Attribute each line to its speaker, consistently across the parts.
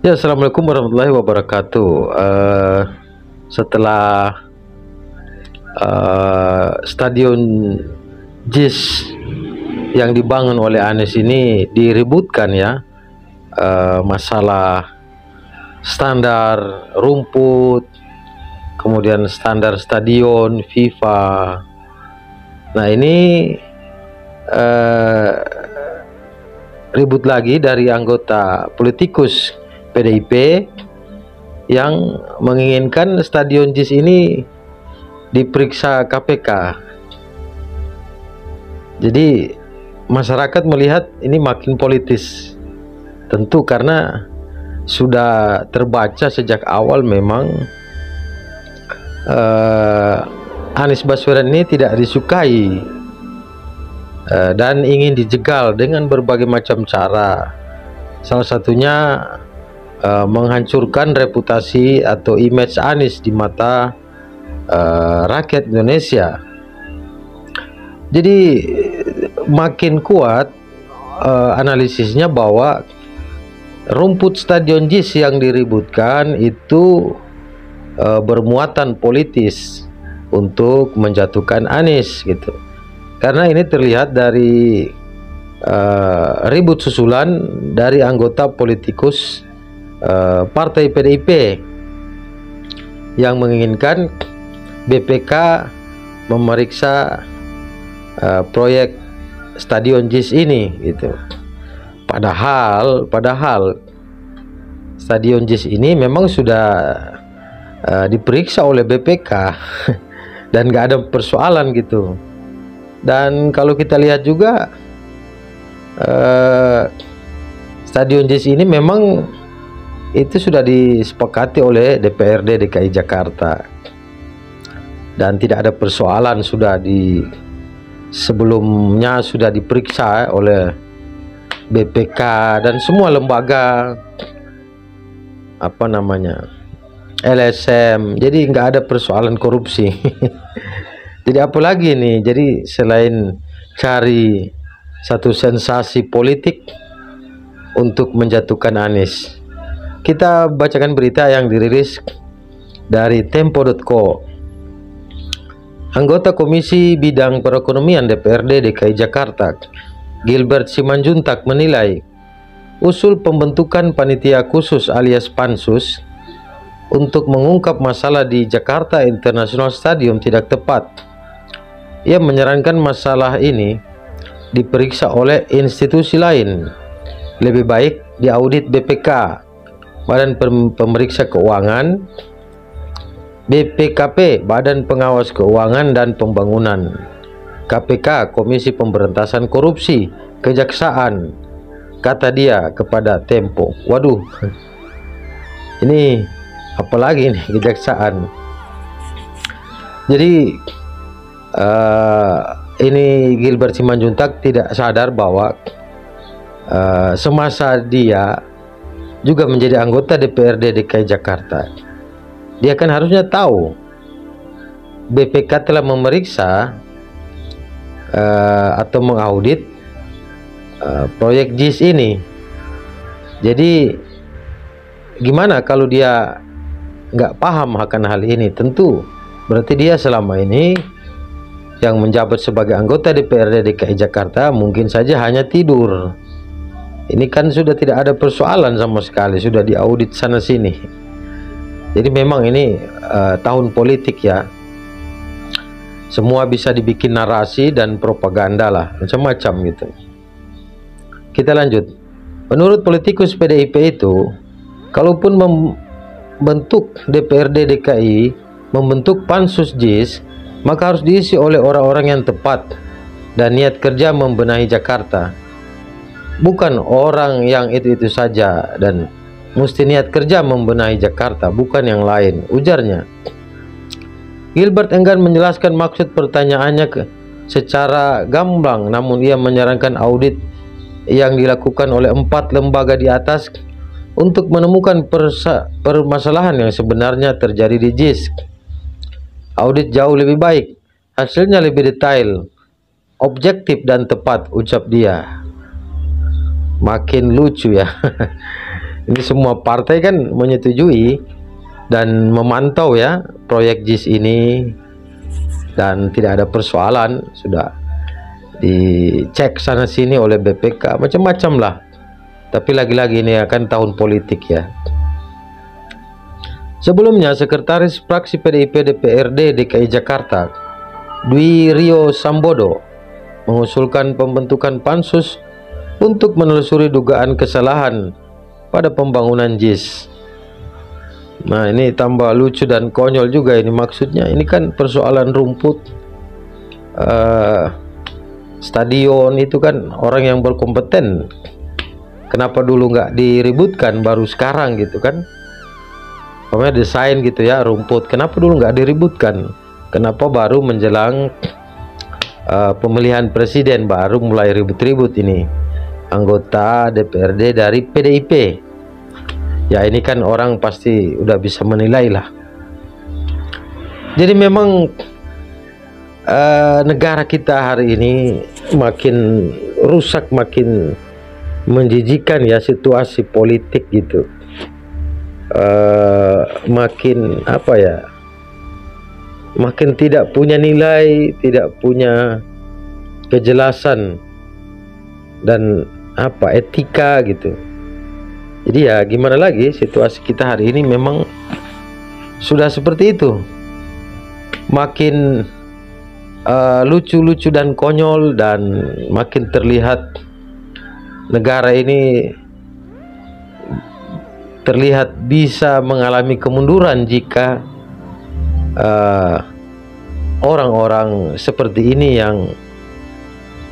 Speaker 1: Ya, assalamualaikum warahmatullahi wabarakatuh. Setelah stadion JIS yang dibangun oleh Anies ini diributkan ya, masalah standar rumput, kemudian standar stadion FIFA. Nah ini ribut lagi dari anggota politikus PDIP yang menginginkan stadion JIS ini diperiksa KPK. Jadi masyarakat melihat ini makin politis, tentu karena sudah terbaca sejak awal memang Anies Baswedan ini tidak disukai dan ingin dijegal dengan berbagai macam cara. Salah satunya menghancurkan reputasi atau image Anies di mata rakyat Indonesia. Jadi makin kuat analisisnya bahwa rumput stadion JIS yang diributkan itu bermuatan politis untuk menjatuhkan Anies gitu. Karena ini terlihat dari ribut susulan dari anggota politikus partai PDIP yang menginginkan BPK memeriksa proyek stadion JIS ini gitu. Padahal stadion JIS ini memang sudah diperiksa oleh BPK dan nggak ada persoalan gitu. Dan kalau kita lihat juga stadion JIS ini memang itu sudah disepakati oleh DPRD DKI Jakarta dan tidak ada persoalan, sebelumnya sudah diperiksa oleh BPK dan semua lembaga LSM. Jadi nggak ada persoalan korupsi. Jadi apalagi nih, jadi selain cari satu sensasi politik untuk menjatuhkan Anies, kita bacakan berita yang dirilis dari Tempo.co. Anggota Komisi Bidang Perekonomian DPRD DKI Jakarta, Gilbert Simanjuntak menilai usul pembentukan panitia khusus alias pansus untuk mengungkap masalah di Jakarta International Stadium tidak tepat. Ia menyarankan masalah ini diperiksa oleh institusi lain. Lebih baik diaudit BPK, Badan Pemeriksa Keuangan, BPKP, Badan Pengawas Keuangan dan Pembangunan, KPK, Komisi Pemberantasan Korupsi, Kejaksaan, kata dia kepada Tempo. Waduh, ini apalagi nih Kejaksaan. Jadi ini Gilbert Simanjuntak tidak sadar bahwa semasa dia juga menjadi anggota DPRD DKI Jakarta, dia kan harusnya tahu BPK telah memeriksa atau mengaudit proyek JIS ini. Jadi gimana kalau dia nggak paham akan hal ini? Tentu berarti dia selama ini yang menjabat sebagai anggota DPRD DKI Jakarta mungkin saja hanya tidur. Ini kan sudah tidak ada persoalan sama sekali, sudah diaudit sana sini. Jadi memang ini tahun politik ya. Semua bisa dibikin narasi dan propaganda lah, macam-macam gitu. Kita lanjut. Menurut politikus PDIP itu, kalaupun membentuk DPRD DKI, membentuk pansus JIS, maka harus diisi oleh orang-orang yang tepat dan niat kerja membenahi Jakarta. Bukan orang yang itu-itu saja dan mesti niat kerja membenahi Jakarta, bukan yang lain, ujarnya. Gilbert enggan menjelaskan maksud pertanyaannya secara gamblang, namun ia menyarankan audit yang dilakukan oleh 4 lembaga di atas untuk menemukan permasalahan yang sebenarnya terjadi di JIS. Audit jauh lebih baik, hasilnya lebih detail, objektif dan tepat, ucap dia. Makin lucu ya. Ini semua partai kan menyetujui dan memantau ya proyek JIS ini, dan tidak ada persoalan, sudah dicek sana sini oleh BPK, macam-macam lah. Tapi lagi-lagi ini akan tahun politik ya. Sebelumnya, Sekretaris Fraksi PDIP DPRD DKI Jakarta, Dwi Rio Sambodo, mengusulkan pembentukan pansus untuk menelusuri dugaan kesalahan pada pembangunan JIS. Nah, ini tambah lucu dan konyol juga ini maksudnya. Ini kan persoalan rumput, stadion itu kan orang yang berkompeten. Kenapa dulu nggak diributkan baru sekarang gitu kan? Pokoknya desain gitu ya rumput, kenapa dulu nggak diributkan? Kenapa baru menjelang pemilihan presiden baru mulai ribut-ribut ini anggota DPRD dari PDIP? Ya ini kan orang pasti udah bisa menilai lah. Jadi memang negara kita hari ini makin rusak, makin menjijikan ya situasi politik gitu. Makin apa ya, makin tidak punya nilai, tidak punya kejelasan dan apa etika gitu. Jadi ya gimana lagi, situasi kita hari ini memang sudah seperti itu, makin lucu-lucu dan konyol, dan makin terlihat negara ini terlihat bisa mengalami kemunduran jika orang-orang seperti ini yang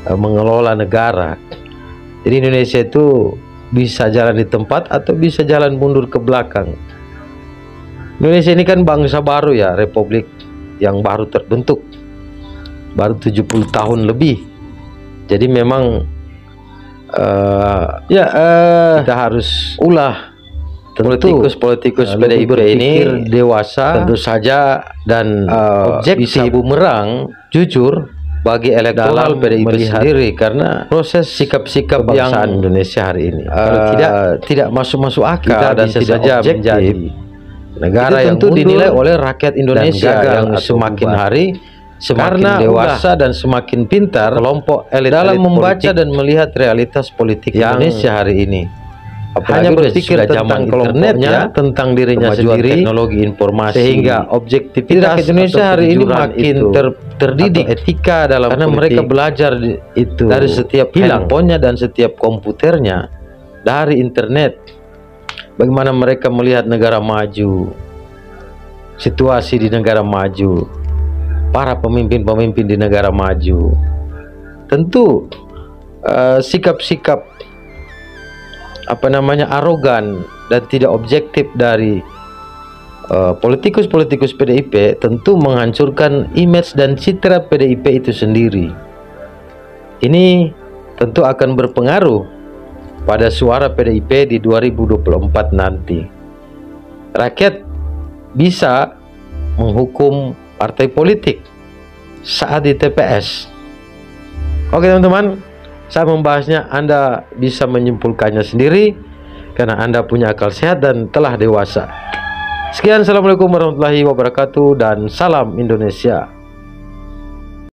Speaker 1: mengelola negara. Jadi Indonesia itu bisa jalan di tempat atau bisa jalan mundur ke belakang. Indonesia ini kan bangsa baru ya, republik yang baru terbentuk, baru 70 tahun lebih. Jadi memang kita harus ulah. Politikus PDIP ini dewasa tentu saja, dan objektif, bisa bumerang, jujur bagi elektoral PDIP sendiri, karena proses sikap-sikap kebangsaan Indonesia hari ini kalau tidak masuk akal dan bisa saja menjadi negara yang tentu dinilai oleh rakyat Indonesia yang semakin hari semakin dewasa dan semakin pintar kelompok elit dalam membaca dan melihat realitas politik Indonesia hari ini. Hanya berpikir tentang kelompoknya, tentang dirinya sendiri, teknologi informasi, sehingga objektivitas Indonesia hari ini makin terdidik etika dalam karena politik. Mereka belajar itu dari setiap handphonenya dan setiap komputernya, dari internet. Bagaimana mereka melihat negara maju, situasi di negara maju, para pemimpin-pemimpin di negara maju. Tentu sikap-sikap arogan dan tidak objektif dari politikus-politikus PDIP tentu menghancurkan image dan citra PDIP itu sendiri. Ini tentu akan berpengaruh pada suara PDIP di 2024 nanti. Rakyat bisa menghukum partai politik saat di TPS. Oke teman-teman, saya membahasnya, Anda bisa menyimpulkannya sendiri karena Anda punya akal sehat dan telah dewasa. Sekian, assalamualaikum warahmatullahi wabarakatuh, dan salam Indonesia.